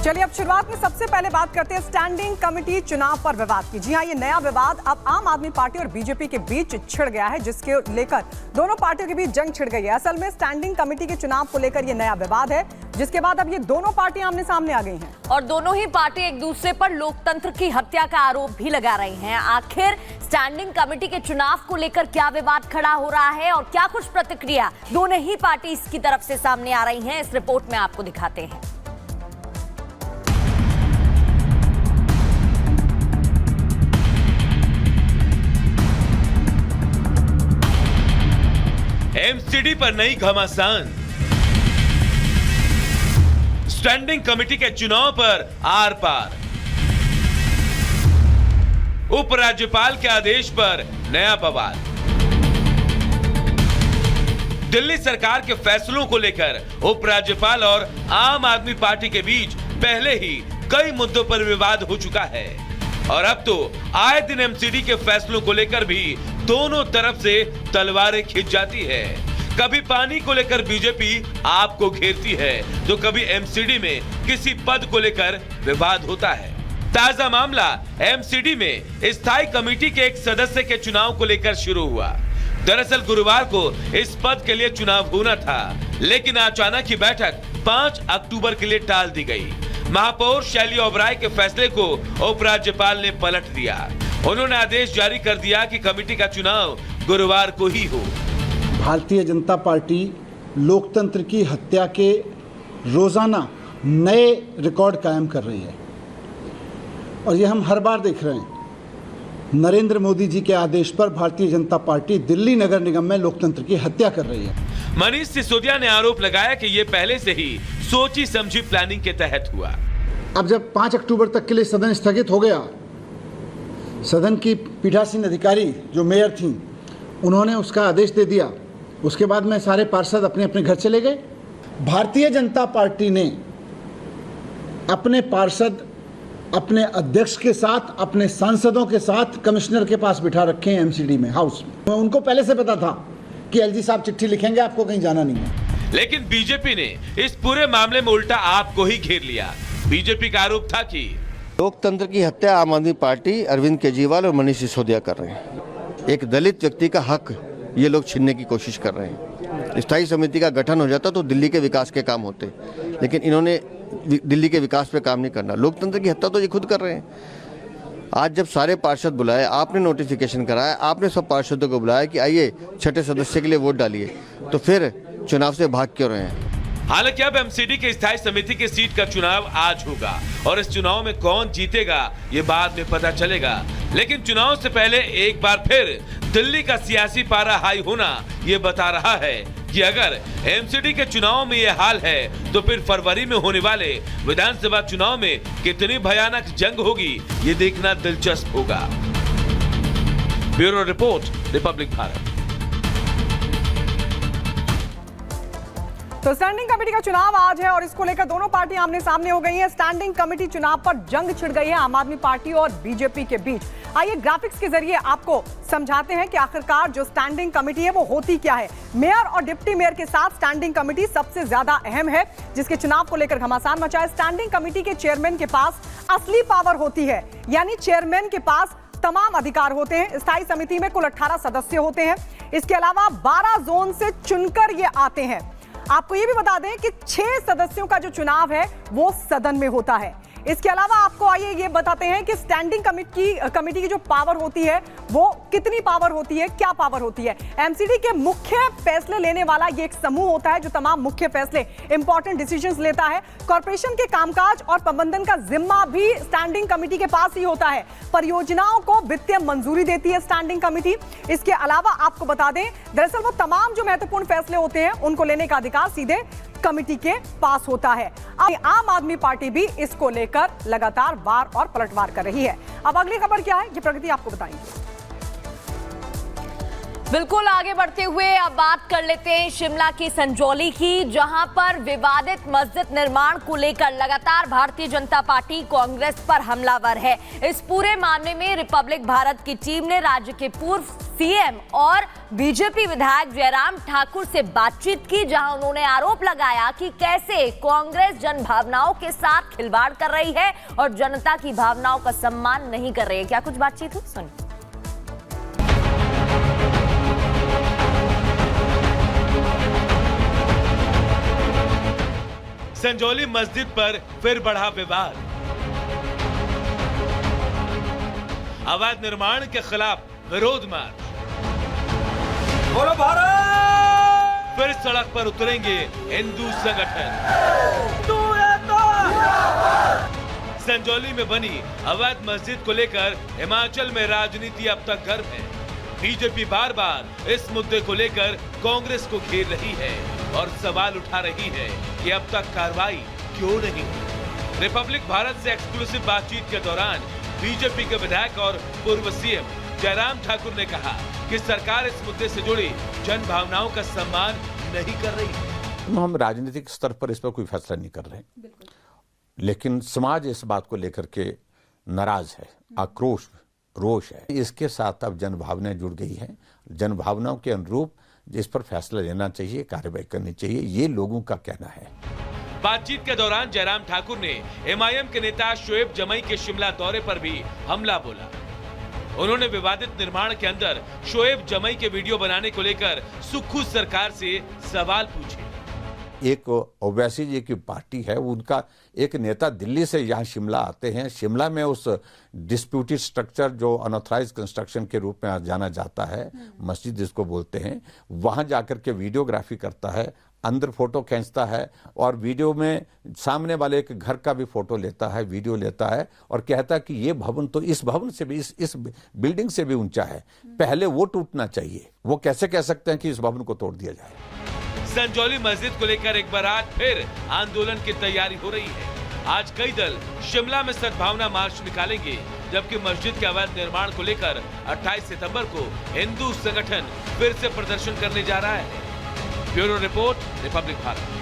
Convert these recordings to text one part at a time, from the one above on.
चलिए अब शुरुआत में सबसे पहले बात करते हैं स्टैंडिंग कमेटी चुनाव पर विवाद की। जी हां, ये नया विवाद अब आम आदमी पार्टी और बीजेपी के बीच छिड़ गया है, जिसके लेकर दोनों पार्टियों के बीच जंग छिड़ गई है। असल में स्टैंडिंग कमेटी के चुनाव को लेकर ये नया विवाद है, जिसके बाद अब ये दोनों पार्टियां आमने सामने आ गई हैं और दोनों ही पार्टी एक दूसरे पर लोकतंत्र की हत्या का आरोप भी लगा रही हैं। आखिर स्टैंडिंग कमेटी के चुनाव को लेकर क्या विवाद खड़ा हो रहा है और क्या कुछ प्रतिक्रिया दोनों ही पार्टी की तरफ से सामने आ रही हैं, इस रिपोर्ट में आपको दिखाते हैं। एमसीडी पर नई घमासान, स्टैंडिंग कमेटी के चुनाव पर आर पार, उपराज्यपाल के आदेश पर नया बवाल, दिल्ली सरकार के फैसलों को लेकर उपराज्यपाल और आम आदमी पार्टी के बीच पहले ही कई मुद्दों पर विवाद हो चुका है और अब तो आए दिन एमसीडी के फैसलों को लेकर भी दोनों तरफ से तलवारें खिंच जाती है। कभी पानी को लेकर बीजेपी आपको घेरती है तो कभी एमसीडी में किसी पद को लेकर विवाद होता है। ताजा मामला एमसीडी में स्थायी कमेटी के एक सदस्य के चुनाव को लेकर शुरू हुआ। दरअसल गुरुवार को इस पद के लिए चुनाव होना था, लेकिन अचानक ही बैठक 5 अक्टूबर के लिए टाल दी गई। महापौर शैली ओबराय के फैसले को उपराज्यपाल ने पलट दिया। उन्होंने आदेश जारी कर दिया कि कमेटी का चुनाव गुरुवार को ही हो। भारतीय जनता पार्टी लोकतंत्र की हत्या के रोजाना नए रिकॉर्ड कायम कर रही है और ये हम हर बार देख रहे हैं। नरेंद्र मोदी जी के आदेश पर भारतीय जनता पार्टी दिल्ली नगर निगम में लोकतंत्र की हत्या कर रही है। मनीष सिसोदिया ने आरोप लगाया कि ये पहले से ही सोची समझी प्लानिंग के तहत हुआ। अब जब 5 अक्टूबर तक के लिए सदन स्थगित हो गया, सदन की पीठासीन अधिकारी जो मेयर थी उन्होंने उसका आदेश दे दिया। उसके बाद में सारे पार्षद अपने अपने घर चले गए। भारतीय जनता पार्टी ने अपने पार्षद अपने अध्यक्ष के साथ, अपने सांसदों के साथ कमिश्नर के पास बिठा रखे हैं एमसीडी में, हाउस में। उनको पहले से पता था कि एलजी साहब चिट्ठी लिखेंगे, आपको कहीं जाना नहीं है। लेकिन बीजेपी ने इस पूरे मामले में उल्टा आपको ही घेर लिया। बीजेपी का आरोप था कि लोकतंत्र की हत्या आम आदमी पार्टी, अरविंद केजरीवाल और मनीष सिसोदिया कर रहे हैं। एक दलित व्यक्ति का हक ये लोग छीनने की कोशिश कर रहे हैं। स्थायी समिति का गठन हो जाता तो दिल्ली के विकास के काम होते, लेकिन इन्होंने दिल्ली के विकास पे काम नहीं करना। लोकतंत्र की हत्या तो ये खुद कर रहे हैं। आज जब सारे पार्षद बुलाए, आपने नोटिफिकेशन कराया, आपने सब पार्षदों को बुलाया कि आइए छठे सदस्य के लिए वोट डालिए, तो फिर चुनाव से भाग क्यों रहे हैं? हालांकि अब एमसीडी के स्थायी समिति की सीट का चुनाव आज होगा और इस चुनाव में कौन जीतेगा ये बाद में पता चलेगा। लेकिन चुनाव से पहले एक बार फिर दिल्ली का सियासी पारा हाई होना ये बता रहा है कि अगर एमसीडी के चुनाव में ये हाल है तो फिर फरवरी में होने वाले विधानसभा चुनाव में कितनी भयानक जंग होगी ये देखना दिलचस्प होगा। Bureau report, Republic Bharat. तो स्टैंडिंग कमेटी का चुनाव आज है और इसको लेकर दोनों पार्टियां आमने सामने हो गई हैं। स्टैंडिंग कमेटी चुनाव पर जंग छिड़ गई है आम आदमी पार्टी और बीजेपी के बीच। आइए ग्राफिक्स के जरिए आपको समझाते हैं कि आखिरकार जो स्टैंडिंग कमेटी है वो होती क्या है। मेयर और डिप्टी मेयर के साथ स्टैंडिंग कमेटी सबसे ज्यादा अहम है, जिसके चुनाव को लेकर घमासान मचा है। स्टैंडिंग कमेटी के चेयरमैन के पास असली पावर होती है, यानी चेयरमैन के पास तमाम अधिकार होते हैं। स्थायी समिति में कुल 18 सदस्य होते हैं। इसके अलावा 12 जोन से चुनकर ये आते हैं। आपको ये भी बता दें कि 6 सदस्यों का जो चुनाव है वो सदन में होता है। इसके अलावा आपको आइए ये बताते हैं कि स्टैंडिंग कमेटी की जो पावर होती है वो कितनी पावर होती है, क्या पावर होती है। एमसीडी के मुख्य फैसले लेने वाला ये एक समूह होता है जो तमाम मुख्य फैसले, इंपॉर्टेंट डिसीजंस लेता है। कॉर्पोरेशन के कामकाज और प्रबंधन का जिम्मा भी स्टैंडिंग कमेटी के पास ही होता है। परियोजनाओं को वित्तीय मंजूरी देती है स्टैंडिंग कमेटी। इसके अलावा आपको बता दें, दरअसल वो तमाम जो महत्वपूर्ण फैसले होते हैं उनको लेने का अधिकार सीधे कमेटी के पास होता है। आम आदमी पार्टी भी इसको लेकर लगातार वार और पलटवार कर रही है। अब अगली खबर क्या है, ये प्रगति आपको बताएंगे। बिल्कुल, आगे बढ़ते हुए अब बात कर लेते हैं शिमला की संजौली की, जहां पर विवादित मस्जिद निर्माण को लेकर लगातार भारतीय जनता पार्टी कांग्रेस पर हमलावर है। इस पूरे मामले में रिपब्लिक भारत की टीम ने राज्य के पूर्व सीएम और बीजेपी विधायक जयराम ठाकुर से बातचीत की, जहां उन्होंने आरोप लगाया कि कैसे कांग्रेस जन भावनाओं के साथ खिलवाड़ कर रही है और जनता की भावनाओं का सम्मान नहीं कर रही है। क्या कुछ बातचीत हुई, सुनिए। संजौली मस्जिद पर फिर बढ़ा विवाद। अवैध निर्माण के खिलाफ विरोध मार्च। बोलो भारत! फिर सड़क पर उतरेंगे हिंदू संगठन। संजौली में बनी अवैध मस्जिद को लेकर हिमाचल में राजनीति अब तक गर्म है। बीजेपी बार बार इस मुद्दे को लेकर कांग्रेस को घेर रही है और सवाल उठा रही है कि अब तक कार्रवाई क्यों नहीं हुई। रिपब्लिक भारत से एक्सक्लूसिव बातचीत के दौरान बीजेपी के विधायक और पूर्व सीएम जयराम ठाकुर ने कहा कि सरकार इस मुद्दे से जुड़ी जन भावनाओं का सम्मान नहीं कर रही है। हम राजनीतिक स्तर पर इस पर कोई फैसला नहीं कर रहे, लेकिन समाज इस बात को लेकर के नाराज है, आक्रोश रोष है। इसके साथ अब जनभावनाएं जुड़ गई हैं। जनभावनाओं के अनुरूप जिस पर फैसला लेना चाहिए, कार्रवाई करनी चाहिए, ये लोगों का कहना है। बातचीत के दौरान जयराम ठाकुर ने एमआईएम के नेता शोएब जमई के शिमला दौरे पर भी हमला बोला। उन्होंने विवादित निर्माण के अंदर शोएब जमई के वीडियो बनाने को लेकर सुक्खू सरकार से सवाल पूछे। एक ओवैसी जी की पार्टी है, उनका एक नेता दिल्ली से यहाँ शिमला आते हैं। शिमला में उस डिस्प्यूटेड स्ट्रक्चर जो अनऑथराइज्ड कंस्ट्रक्शन के रूप में जाना जाता है, मस्जिद जिसको बोलते हैं, वहां जाकर के वीडियोग्राफी करता है, अंदर फोटो खींचता है और वीडियो में सामने वाले एक घर का भी फोटो लेता है, वीडियो लेता है और कहता है कि ये भवन तो इस भवन से भी इस बिल्डिंग से भी ऊंचा है, पहले वो टूटना चाहिए। वो कैसे कह सकते हैं कि इस भवन को तोड़ दिया जाए। संजौली मस्जिद को लेकर एक बार आज फिर आंदोलन की तैयारी हो रही है। आज कई दल शिमला में सद्भावना मार्च निकालेंगे, जबकि मस्जिद के अवैध निर्माण को लेकर 28 सितंबर को हिंदू संगठन फिर से प्रदर्शन करने जा रहा है। Bureau report, Republic Bharat.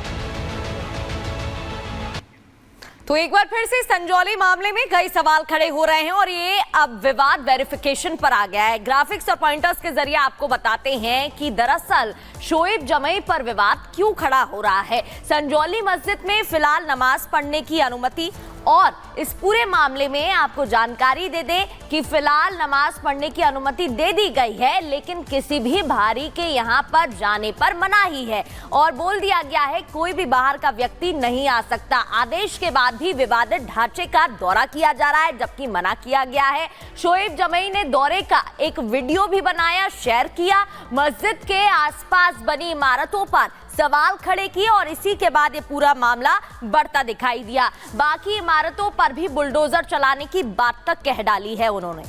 तो एक बार फिर से संजौली मामले में कई सवाल खड़े हो रहे हैं और ये अब विवाद वेरिफिकेशन पर आ गया है। ग्राफिक्स और पॉइंटर्स के जरिए आपको बताते हैं कि दरअसल शोएब जमई पर विवाद क्यों खड़ा हो रहा है। संजौली मस्जिद में फिलहाल नमाज पढ़ने की अनुमति, और इस पूरे मामले में आपको जानकारी दे दें कि फिलहाल नमाज पढ़ने की अनुमति दे दी गई है, लेकिन किसी भी बाहरी के यहां पर जाने पर मनाही है और बोल दिया गया है कोई भी बाहर का व्यक्ति नहीं आ सकता। आदेश के बाद भी विवादित ढांचे का दौरा किया जा रहा है, जबकि मना किया गया है। शोएब जमई ने दौरे का एक वीडियो भी बनाया, शेयर किया, मस्जिद के आसपास बनी इमारतों पर सवाल खड़े किए और इसी के बाद ये पूरा मामला बढ़ता दिखाई दिया। बाकी इमारतों पर भी बुलडोजर चलाने की बात तक कह डाली है उन्होंने।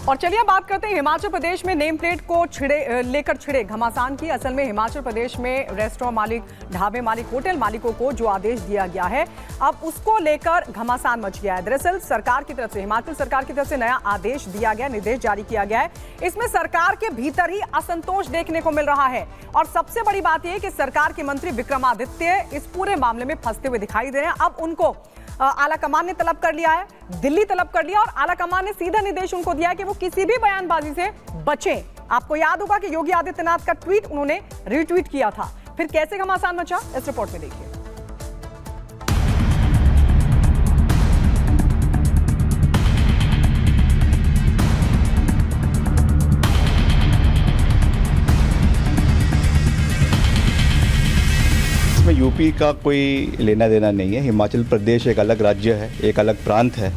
और चलिए बात करते हैं हिमाचल प्रदेश में नेम प्लेट को लेकर छिड़े घमासान की। असल में हिमाचल प्रदेश में रेस्टोरेंट मालिक, ढाबे मालिक, होटल मालिकों को जो आदेश दिया गया है, अब उसको लेकर घमासान मच गया है। दरअसल सरकार की तरफ से, हिमाचल सरकार की तरफ से नया आदेश दिया गया, निर्देश जारी किया गया है। इसमें सरकार के भीतर ही असंतोष देखने को मिल रहा है और सबसे बड़ी बात यह कि सरकार के मंत्री विक्रमादित्य इस पूरे मामले में फंसते हुए दिखाई दे रहे हैं। अब उनको आला कमान ने तलब कर लिया है, दिल्ली तलब कर लिया और आला कमान ने सीधा निर्देश उनको दिया कि वो किसी भी बयानबाजी से बचें। आपको याद होगा कि योगी आदित्यनाथ का ट्वीट उन्होंने रीट्वीट किया था। फिर कैसे घमासान मचा, इस रिपोर्ट में देखिए। यूपी का कोई लेना देना नहीं है। हिमाचल प्रदेश एक अलग राज्य है, एक अलग प्रांत है।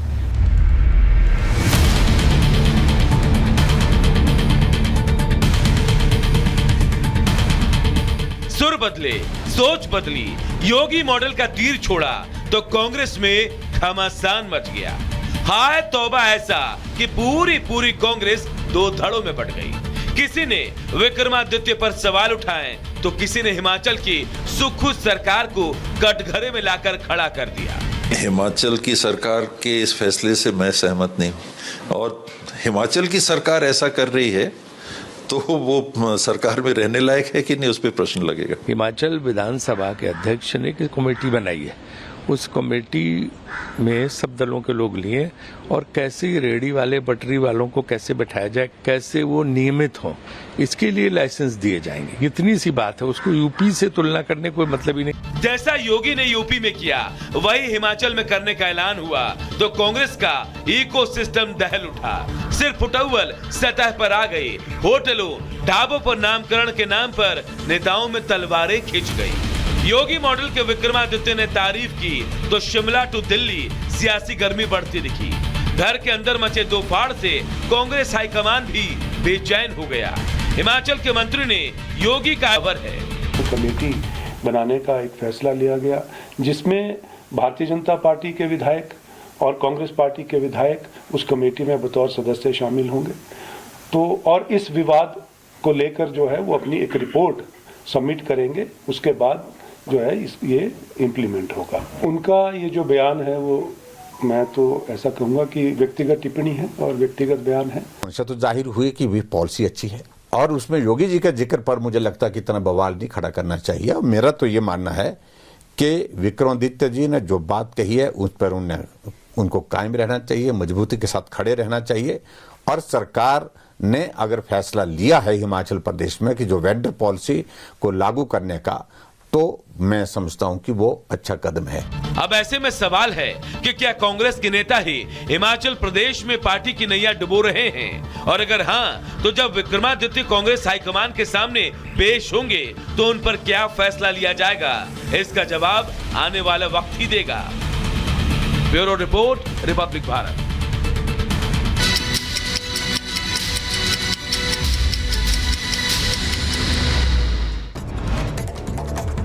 सुर बदले, सोच बदली, योगी मॉडल का तीर छोड़ा तो कांग्रेस में घमासान मच गया। हाय तौबा, ऐसा कि पूरी कांग्रेस दो धड़ों में बट गई। किसी ने विक्रमादित्य पर सवाल उठाए तो किसी ने हिमाचल की सुक्खू सरकार को कटघरे में लाकर खड़ा कर दिया। हिमाचल की सरकार के इस फैसले से मैं सहमत नहीं हूं और हिमाचल की सरकार ऐसा कर रही है तो वो सरकार में रहने लायक है कि नहीं, उस पर प्रश्न लगेगा। हिमाचल विधानसभा के अध्यक्ष ने एक कमेटी बनाई है, उस कमेटी में सब दलों के लोग लिए और कैसे रेडी वाले बटरी वालों को कैसे बैठाया जाए, कैसे वो नियमित हों, इसके लिए लाइसेंस दिए जाएंगे। इतनी सी बात है, उसको यूपी से तुलना करने कोई मतलब ही नहीं। जैसा योगी ने यूपी में किया वही हिमाचल में करने का ऐलान हुआ तो कांग्रेस का इकोसिस्टम दहल उठा। सिर्फ फुटअव्वल सतह पर आ गई। होटलों ढाबों पर नामकरण के नाम पर नेताओं में तलवारें खिंच गई। योगी मॉडल के विक्रमादित्य ने तारीफ की तो शिमला टू दिल्ली सियासी गर्मी बढ़ती दिखी। घर के अंदर मचे दो फाड़ से कांग्रेस हाईकमान भी बेचैन हो गया। हिमाचल के मंत्री ने योगी का खबर है। तो कमेटी बनाने का एक फैसला लिया गया जिसमें भारतीय जनता पार्टी के विधायक और कांग्रेस पार्टी के विधायक उस कमेटी में बतौर सदस्य शामिल होंगे। तो और इस विवाद को लेकर जो है वो अपनी एक रिपोर्ट सबमिट करेंगे, उसके बाद जो है ये इम्प्लीमेंट होगा। उनका ये जो बयान है वो मैं तो ऐसा कहूँगा कि व्यक्तिगत टिप्पणी है और व्यक्तिगत बयान है। उनसे तो जाहिर हुई कि वे पॉलिसी अच्छी है और उसमें योगी जी के जिक्र पर मुझे लगता है कि इतना बवाल नहीं खड़ा करना चाहिए। और मेरा तो ये मानना है कि विक्रमादित्य जी ने जो बात कही है उस पर उनको कायम रहना चाहिए, मजबूती के साथ खड़े रहना चाहिए। और सरकार ने अगर फैसला लिया है हिमाचल प्रदेश में कि जो वेंडर पॉलिसी को लागू करने का, तो मैं समझता हूं कि वो अच्छा कदम है। अब ऐसे में सवाल है कि क्या कांग्रेस के नेता ही हिमाचल प्रदेश में पार्टी की नैया डुबो रहे हैं, और अगर हां तो जब विक्रमादित्य कांग्रेस हाईकमान के सामने पेश होंगे तो उन पर क्या फैसला लिया जाएगा, इसका जवाब आने वाला वक्त ही देगा। Bureau report, Republic Bharat.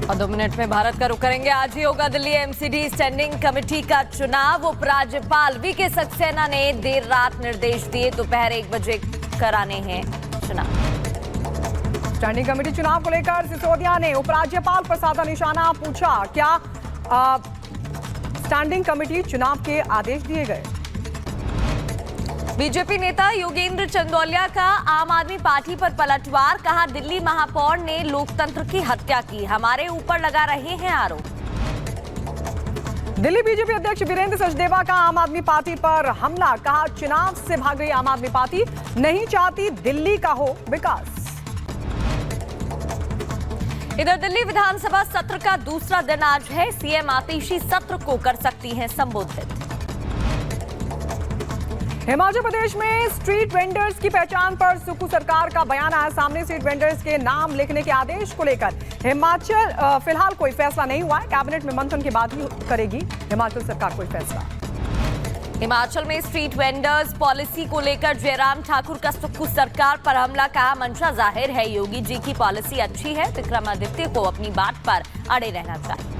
और 2 मिनट में भारत का रुख करेंगे। आज ही होगा दिल्ली एमसीडी स्टैंडिंग कमेटी का चुनाव। उपराज्यपाल वीके सक्सेना ने देर रात निर्देश दिए, दोपहर 1 बजे कराने हैं चुनाव। स्टैंडिंग कमेटी चुनाव को लेकर सिसोदिया ने उपराज्यपाल पर साधा निशाना, पूछा क्या स्टैंडिंग कमेटी चुनाव के आदेश दिए गए। बीजेपी नेता योगेंद्र चंदौलिया का आम आदमी पार्टी पर पलटवार, कहा दिल्ली महापौर ने लोकतंत्र की हत्या की, हमारे ऊपर लगा रहे हैं आरोप। दिल्ली बीजेपी अध्यक्ष वीरेंद्र सचदेवा का आम आदमी पार्टी पर हमला, कहा चुनाव से भाग रही आम आदमी पार्टी नहीं चाहती दिल्ली का हो विकास। इधर दिल्ली विधानसभा सत्र का दूसरा दिन आज है, सीएम आतिशी सत्र को कर सकती हैं संबोधित। हिमाचल प्रदेश में स्ट्रीट वेंडर्स की पहचान पर सुक्खू सरकार का बयान आया सामने। स्ट्रीट वेंडर्स के नाम लिखने के आदेश को लेकर हिमाचल फिलहाल कोई फैसला नहीं हुआ है, कैबिनेट में मंथन के बाद ही करेगी हिमाचल सरकार कोई फैसला। हिमाचल में स्ट्रीट वेंडर्स पॉलिसी को लेकर जयराम ठाकुर का सुक्खू सरकार पर हमला, कहा मंशा जाहिर है योगी जी की पॉलिसी अच्छी है, विक्रमादित्य को अपनी बात पर अड़े रहना चाहिए।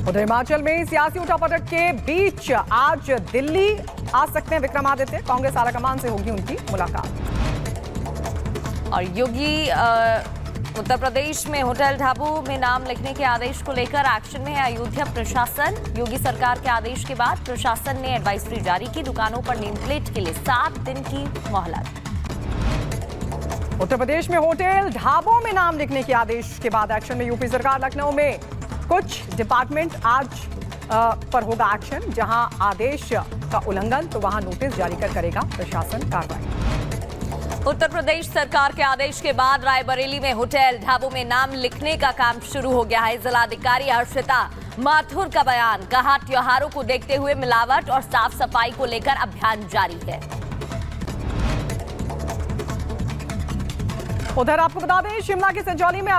उधर हिमाचल में सियासी उठापटक के बीच आज दिल्ली आ सकते हैं विक्रमादित्य, कांग्रेस आलाकमान से होगी उनकी मुलाकात। और योगी उत्तर प्रदेश में होटल ढाबों में नाम लिखने के आदेश को लेकर एक्शन में है अयोध्या प्रशासन। योगी सरकार के आदेश के बाद प्रशासन ने एडवाइजरी जारी की, दुकानों पर नेम प्लेट के लिए 7 दिन की मोहलत। उत्तर प्रदेश में होटल ढाबों में नाम लिखने के आदेश के बाद एक्शन में यूपी सरकार। लखनऊ में कुछ डिपार्टमेंट आज पर होगा एक्शन, जहां आदेश का उल्लंघन तो वहां नोटिस जारी कर करेगा प्रशासन कार्रवाई। उत्तर प्रदेश सरकार के आदेश के बाद रायबरेली में होटल ढाबों में नाम लिखने का काम शुरू हो गया है। जिलाधिकारी हर्षिता माथुर का बयान, कहा त्योहारों को देखते हुए मिलावट और साफ सफाई को लेकर अभियान जारी है। उधर आपको बता दें शिमला के संजौली में